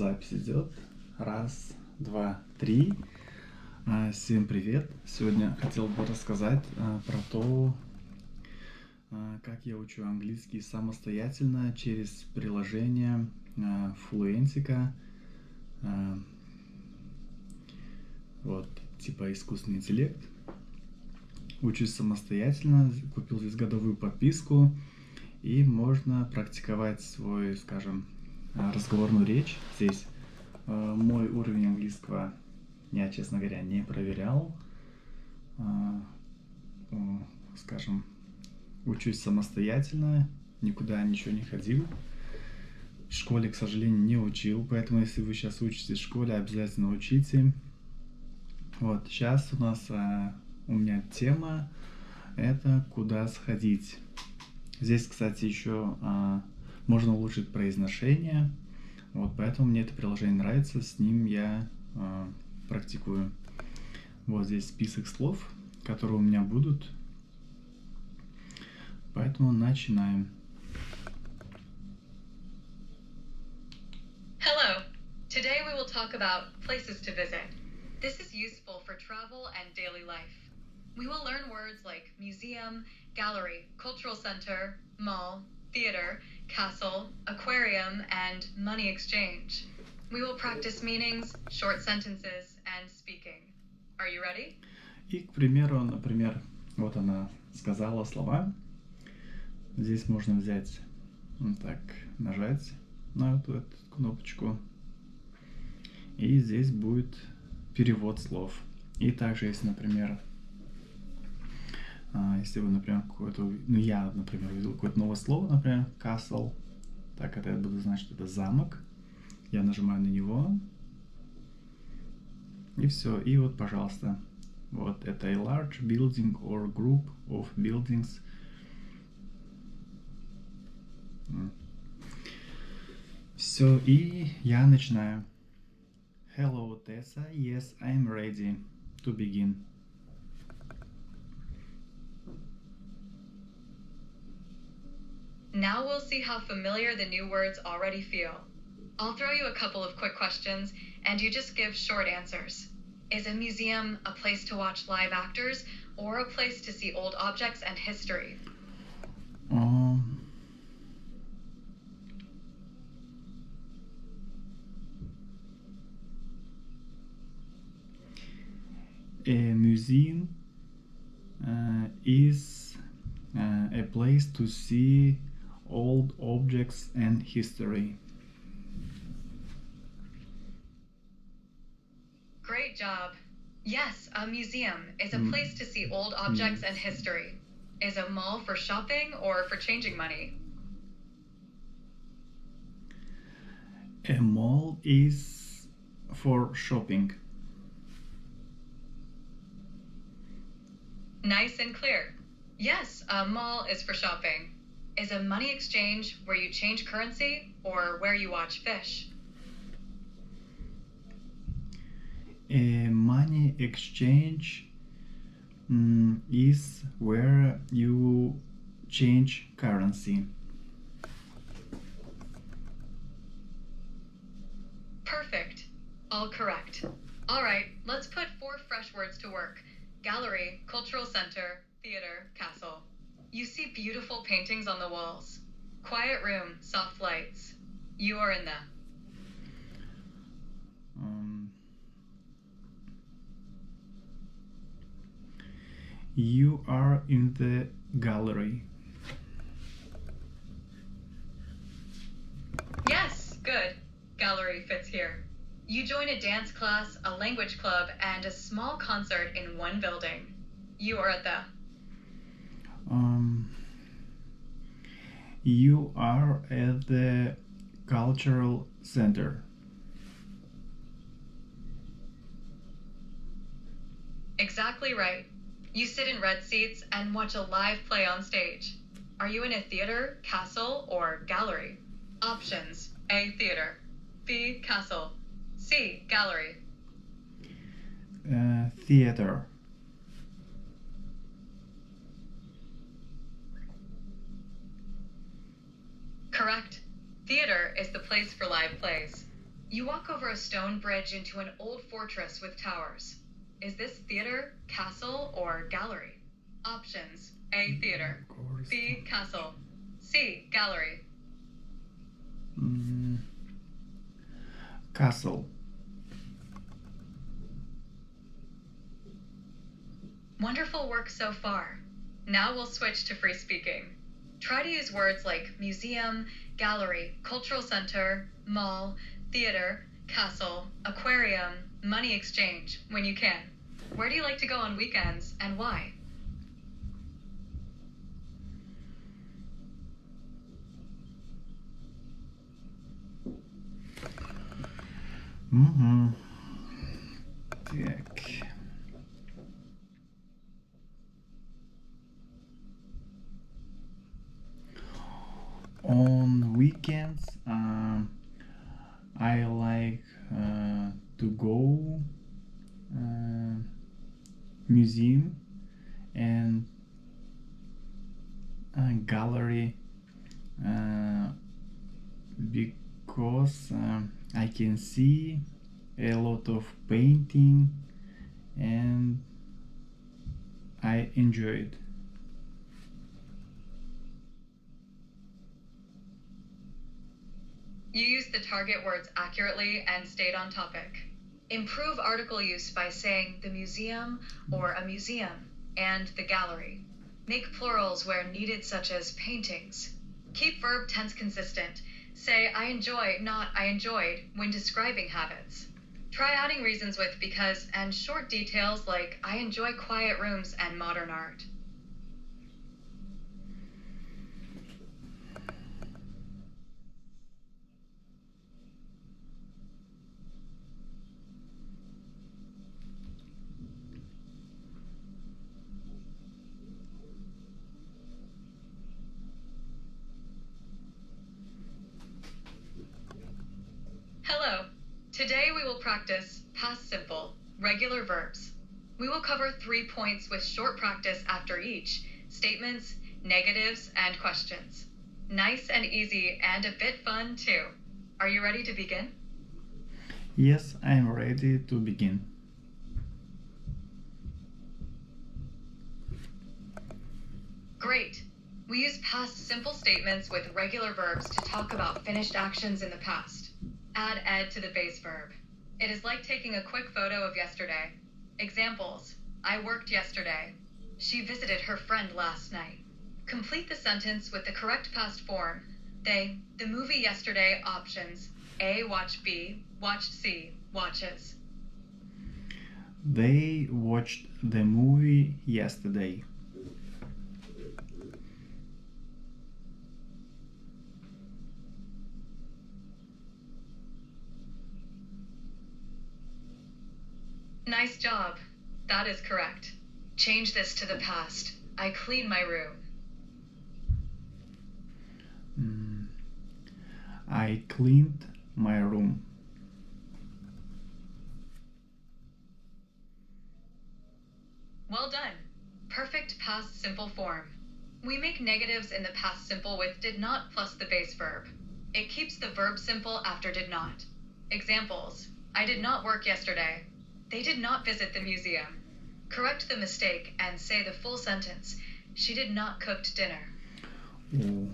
Запись идет. Раз, два, три. Всем привет! Сегодня хотел бы рассказать про то, как я учу английский самостоятельно через приложение Fluentica. Вот, типа искусственный интеллект. Учусь самостоятельно, купил здесь годовую подписку, и можно практиковать свой, скажем, разговорную речь. Здесь мой уровень английского я, честно говоря, не проверял. Скажем, учусь самостоятельно, никуда ничего не ходил. В школе, к сожалению, не учил, поэтому если вы сейчас учитесь в школе, обязательно учите. Вот, сейчас у меня тема — это куда сходить. Здесь, кстати, еще можно улучшить произношение. Вот, поэтому мне это приложение нравится, с ним я практикую. Вот здесь список слов, которые у меня будут. Поэтому начинаем. Hello. Today we will talk about places to visit. This is useful for travel and daily life. We will learn words like museum, gallery, cultural center, mall, theater, castle, aquarium, and money exchange. We will practice meanings, short sentences, and speaking. Are you ready? И, к примеру, например, вот она сказала слова. Здесь можно взять, вот так, нажать на эту кнопочку. И здесь будет перевод слов. И также, если, например, если вы, например, я, например, увидел какое-то новое слово, например, castle, так это я буду знать, что это замок. Я нажимаю на него. И все. И вот, пожалуйста. Вот, это a large building or group of buildings. Все, и я начинаю. Hello, Tessa. Yes, I'm ready to begin. Now we'll see how familiar the new words already feel. I'll throw you a couple of quick questions, and you just give short answers. Is a museum a place to watch live actors, or a place to see old objects and history? A museum is a place to see old objects and history. Great job. Yes, a museum is a place to see old objects and history. Is a mall for shopping or for changing money? A mall is for shopping. Nice and clear. Yes, a mall is for shopping. Is a money exchange where you change currency or where you watch fish? A money exchange is where you change currency. Perfect. All correct. All right, let's put 4 fresh words to work. Gallery, cultural center, theater, castle. You see beautiful paintings on the walls. Quiet room, soft lights. You are in the... You are in the gallery. Yes, good. Gallery fits here. You join a dance class, a language club, and a small concert in one building. You are at the... You are at the cultural center. Exactly right. You sit in red seats and watch a live play on stage. Are you in a theater, castle, or gallery? Options: A, theater, B, castle, C, gallery. Theater. Correct. Theater is the place for live plays. You walk over a stone bridge into an old fortress with towers. Is this theater, castle, or gallery? Options: A. Theater, B. Castle, C. Gallery. Castle. Wonderful work so far. Now we'll switch to free speaking. Try to use words like museum, gallery, cultural center, mall, theater, castle, aquarium, money exchange when you can. Where do you like to go on weekends and why? Так. On weekends, I like to go museum and gallery because I can see a lot of painting and I enjoy it. You used the target words accurately and stayed on topic. Improve article use by saying the museum or a museum and the gallery. Make plurals where needed, such as paintings. Keep verb tense consistent. Say I enjoy, not I enjoyed, when describing habits. Try adding reasons with because and short details like I enjoy quiet rooms and modern art. Hello. Today we will practice past simple, regular verbs. We will cover 3 points with short practice after each: statements, negatives, and questions. Nice and easy and a bit fun too. Are you ready to begin? Yes, I'm ready to begin. Great. We use past simple statements with regular verbs to talk about finished actions in the past. Add ed to the base verb. It is like taking a quick photo of yesterday. Examples: I worked yesterday. She visited her friend last night. Complete the sentence with the correct past form. They, the movie yesterday. Options: A. Watch, B. Watched, C. Watches. They watched the movie yesterday. Nice job. That is correct. Change this to the past. I clean my room. I cleaned my room. Well done. Perfect past simple form. We make negatives in the past simple with did not plus the base verb. It keeps the verb simple after did not. Examples: I did not work yesterday. They did not visit the museum. Correct the mistake and say the full sentence. She did not cook dinner. Oh.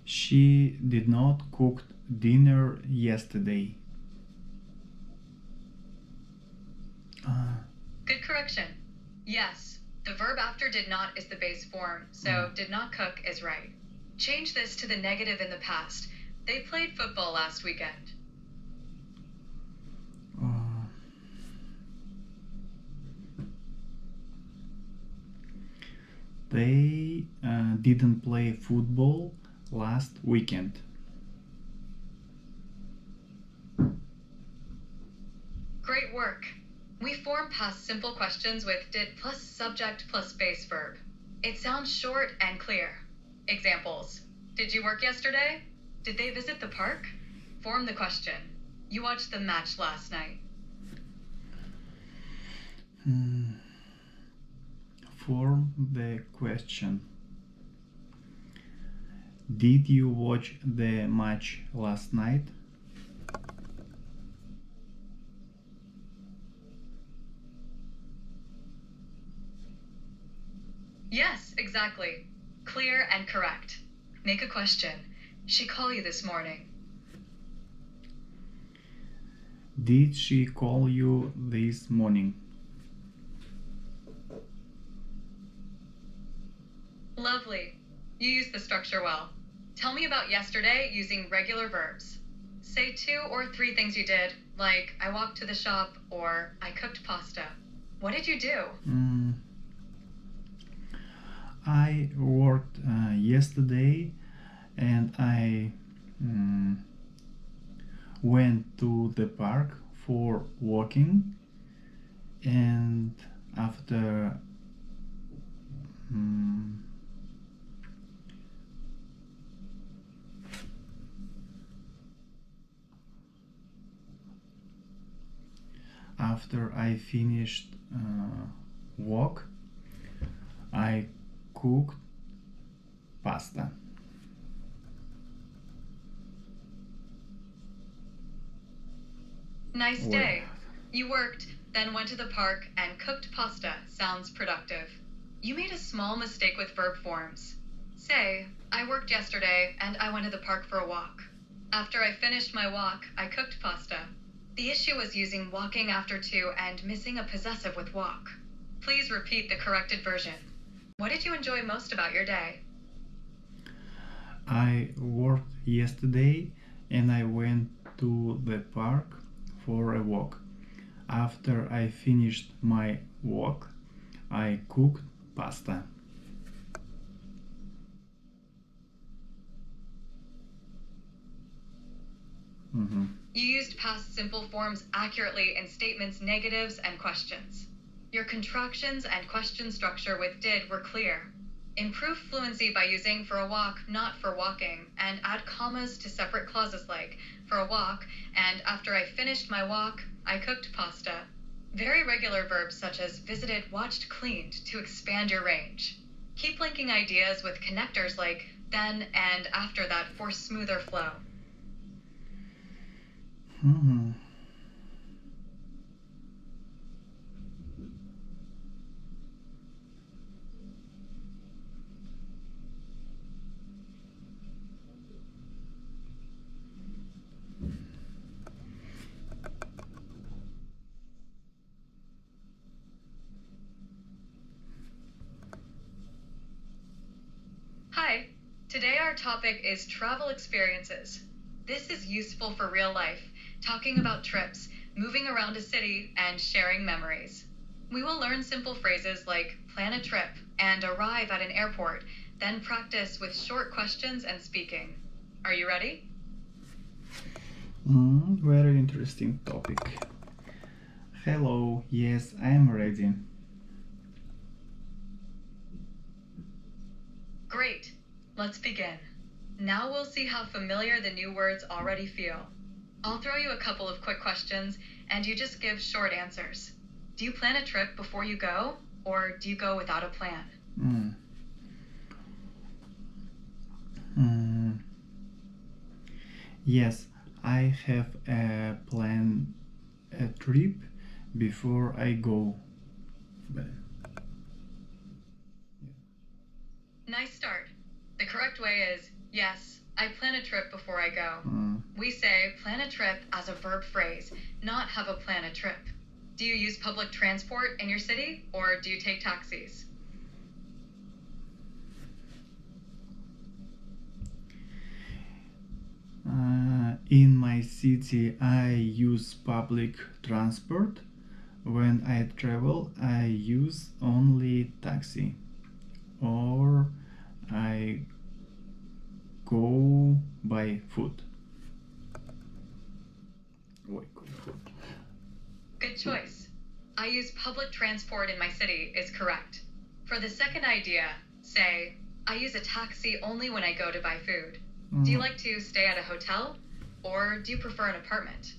She did not cook dinner yesterday. Good correction. Yes, the verb after did not is the base form, so did not cook is right. Change this to the negative in the past. They played football last weekend. They didn't play football last weekend. Great work. We form past simple questions with did plus subject plus base verb. It sounds short and clear. Examples: did you work yesterday? Did they visit the park? Form the question. You watched the match last night. form the question. Did you watch the match last night? Yes, exactly. Clear and correct. Make a question. She called you this morning. Did she call you this morning? Lovely. You used the structure well. Tell me about yesterday using regular verbs. Say 2 or 3 things you did, like I walked to the shop or I cooked pasta. What did you do? I worked yesterday and I went to the park for walking, and after I finished walk, I cooked pasta. Nice day. You worked, then went to the park and cooked pasta. Sounds productive. You made a small mistake with verb forms. Say, I worked yesterday and I went to the park for a walk. After I finished my walk, I cooked pasta. The issue was using walking after 2 and missing a possessive with walk. Please repeat the corrected version. What did you enjoy most about your day? I worked yesterday and I went to the park for a walk. After I finished my walk, I cooked pasta. You used past simple forms accurately in statements, negatives, and questions. Your contractions and question structure with did were clear. Improve fluency by using for a walk, not for walking, and add commas to separate clauses like for a walk and after I finished my walk, I cooked pasta. Very regular verbs such as visited, watched, cleaned to expand your range. Keep linking ideas with connectors like then and after that for smoother flow. Hi, today our topic is travel experiences. This is useful for real life, talking about trips, moving around a city, and sharing memories. We will learn simple phrases like plan a trip and arrive at an airport, then practice with short questions and speaking. Are you ready? Very interesting topic. Hello, yes, I am ready. Great. Let's begin. Now we'll see how familiar the new words already feel. I'll throw you a couple of quick questions, and you just give short answers. Do you plan a trip before you go, or do you go without a plan? Yes, I have a plan a trip before I go. Nice start. The correct way is, yes, I plan a trip before I go. We say plan a trip as a verb phrase, not have a plan a trip. Do you use public transport in your city, or do you take taxis? In my city, I use public transport. When I travel, I use only taxi, or I go by foot. Good choice. I use public transport in my city is correct. For the second idea, say, I use a taxi only when I go to buy food. Do you like to stay at a hotel, or do you prefer an apartment?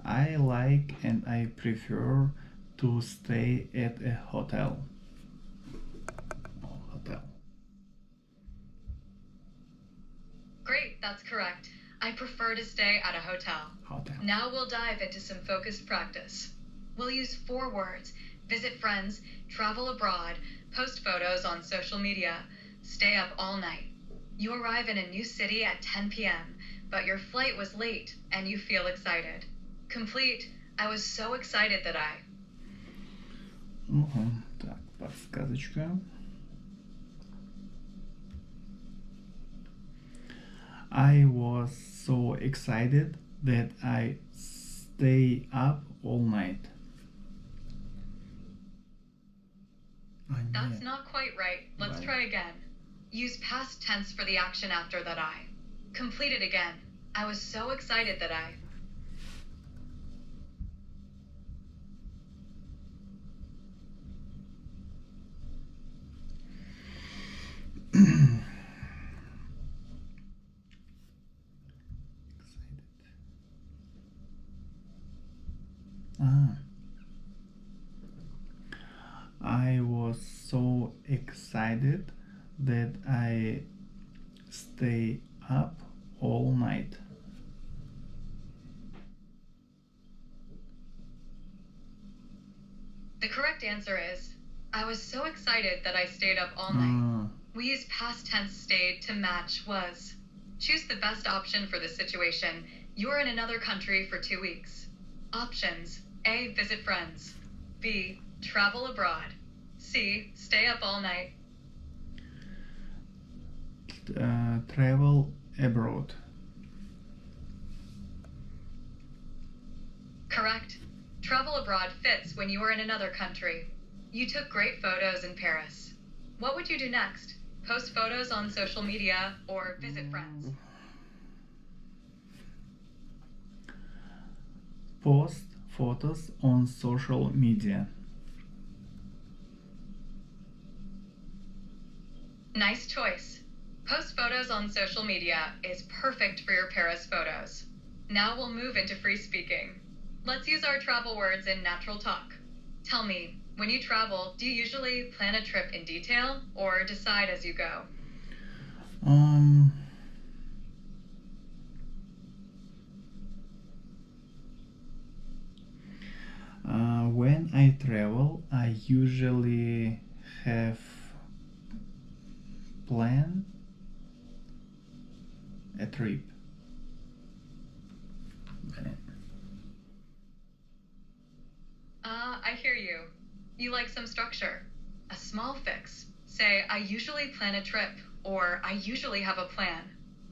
I like and I prefer to stay at a hotel. Hotel. Great, that's correct. I prefer to stay at a hotel. Hotel. Now we'll dive into some focused practice. We'll use 4 words: visit friends, travel abroad, post photos on social media, stay up all night. You arrive in a new city at 10 p.m., but your flight was late and you feel excited. Complete, I was so excited that I... Так, подсказочка. I was so excited that I stay up all night. That's not quite right. Let's try again. Use past tense for the action after that I. Complete it again. I was so excited that I... I was so excited that I stay up all night. The correct answer is, I was so excited that I stayed up all night. We use past tense stayed to match was. Choose the best option for this situation. You're in another country for 2 weeks. Options: A, visit friends. B, travel abroad. C, stay up all night. Travel abroad. Correct. Travel abroad fits when you were in another country. You took great photos in Paris. What would you do next? Post photos on social media or visit friends? Post photos on social media. Nice choice. Post photos on social media is perfect for your Paris photos. Now we'll move into free speaking. Let's use our travel words in natural talk. Tell me, when you travel, do you usually plan a trip in detail or decide as you go? When I travel, I usually have planned a trip. I hear you. You like some structure. A small fix. Say, I usually plan a trip, or I usually have a plan.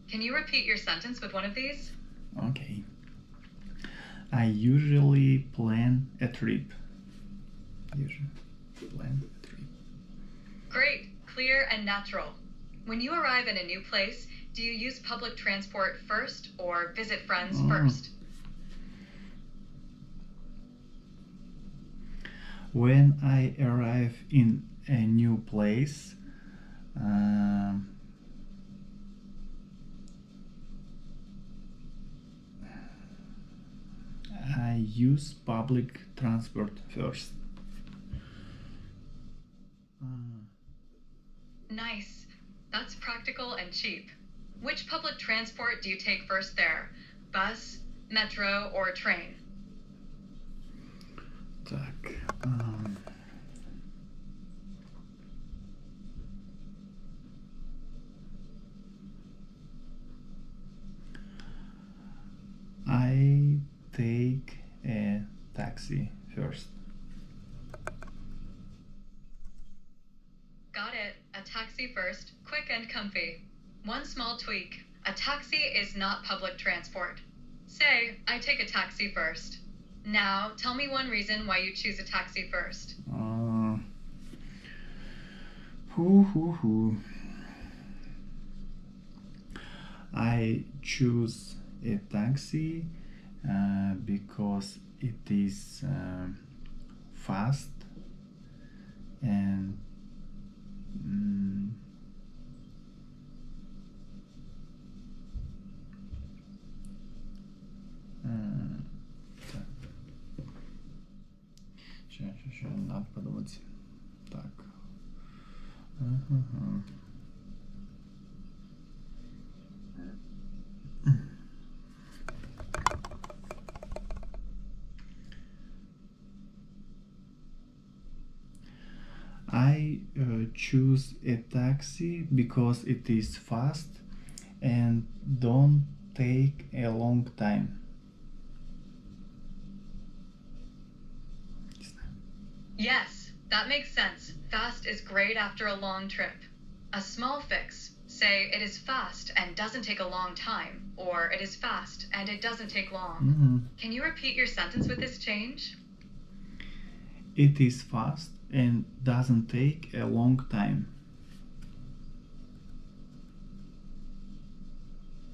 Can you repeat your sentence with one of these? Okay. I usually plan a trip. Great, clear, and natural. When you arrive in a new place, do you use public transport first or visit friends first? When I arrive in a new place, I use public transport first. Nice. That's practical and cheap. Which public transport do you take first there? Bus, metro, or train? Так. I take a taxi first. Got it. A taxi first, quick and comfy. One small tweak. A taxi is not public transport. Say, I take a taxi first. Now, tell me one reason why you choose a taxi first. I choose a taxi because it is fast and Еще надо подумать. Так. Ага. I choose a taxi because it is fast and don't take a long time. Yes, that makes sense. Fast is great after a long trip. A small fix, say it is fast and doesn't take a long time, or it is fast and it doesn't take long. Can you repeat your sentence with this change? It is fast and doesn't take a long time.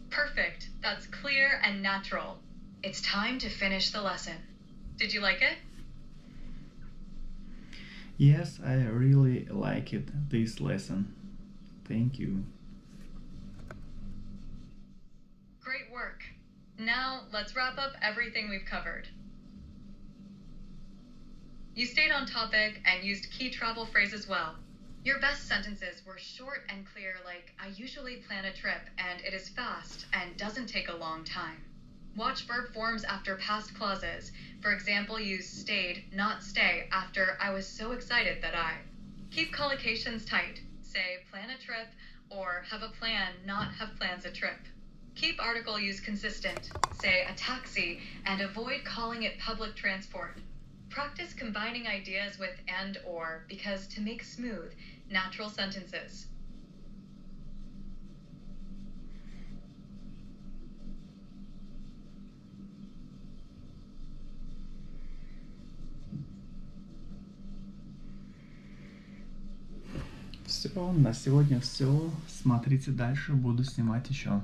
Perfect. That's clear and natural. It's time to finish the lesson. Did you like it? Yes, I really like it, this lesson. Thank you. Great work. Now let's wrap up everything we've covered. You stayed on topic and used key travel phrases well. Your best sentences were short and clear, like, I usually plan a trip and it is fast and doesn't take a long time. Watch verb forms after past clauses. For example, use stayed, not stay, after I was so excited that I. Keep collocations tight. Say plan a trip or have a plan, not have plans a trip. Keep article use consistent. Say a taxi and avoid calling it public transport. Practice combining ideas with and or because to make smooth, natural sentences. Все, на сегодня все. Смотрите дальше, буду снимать еще.